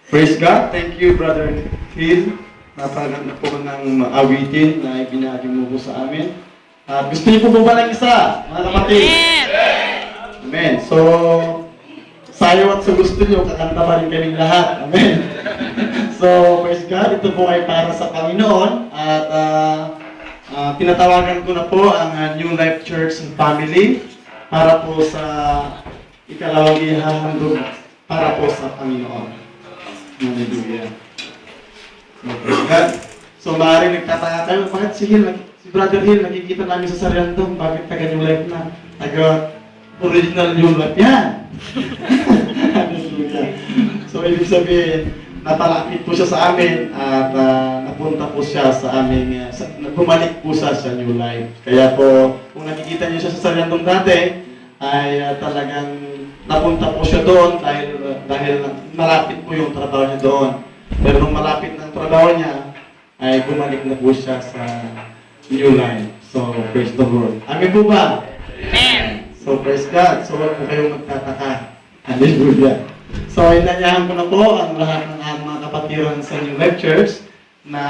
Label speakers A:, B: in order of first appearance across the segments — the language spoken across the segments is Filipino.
A: Praise God. Thank you, Brother Phil. Napaganda po ng awitin na ibinagi mo po sa amin. At gusto niyo po ba ng isa, mga kapatid? Amen. So, sayo at sa gusto niyo, kakanta pa rin kaming lahat. Amen. So, praise God. Ito po ay para sa Panginoon. At tinatawagan ko na po ang New Life Church and Family para po sa ikalawang ihahandog para po sa Panginoon. Hallelujah. So, praise God. So, maaaring nagtataka kayo, bakit si Brother Hill, nakikita namin sa Sarandong, bakit taga New Life na? Taga original New Life yan. Hallelujah. So, ibig sabihin, napalapit po siya sa amin at napunta po siya sa aming, bumalik po siya sa New Life. Kaya po, kung nakikita niyo siya sa Sarandong dati, ay talagang napunta po siya doon dahil malapit po yung trabaho niya doon. Pero nung malapit ng trabaho niya, ay bumalik na po siya sa New Life. So, praise the Lord. Amen po ba?
B: Amen.
A: So, praise God. So, huwag po kayong magtataka. Hallelujah. So, inanyahan ko na po ang lahat ng mga kapatiran sa New Life Church na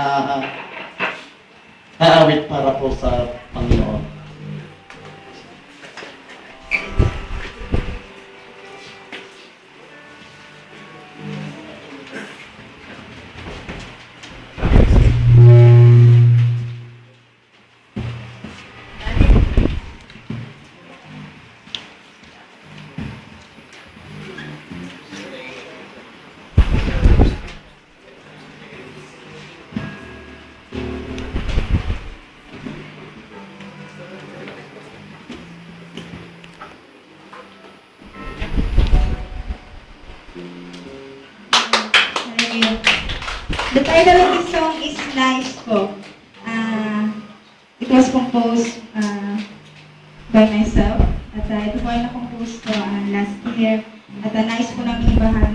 A: naawit para po sa Panginoon.
C: The title of this song is Nice po. It was composed by myself. At ito po ay na-compose ko last year. At nais ko nang ibahagi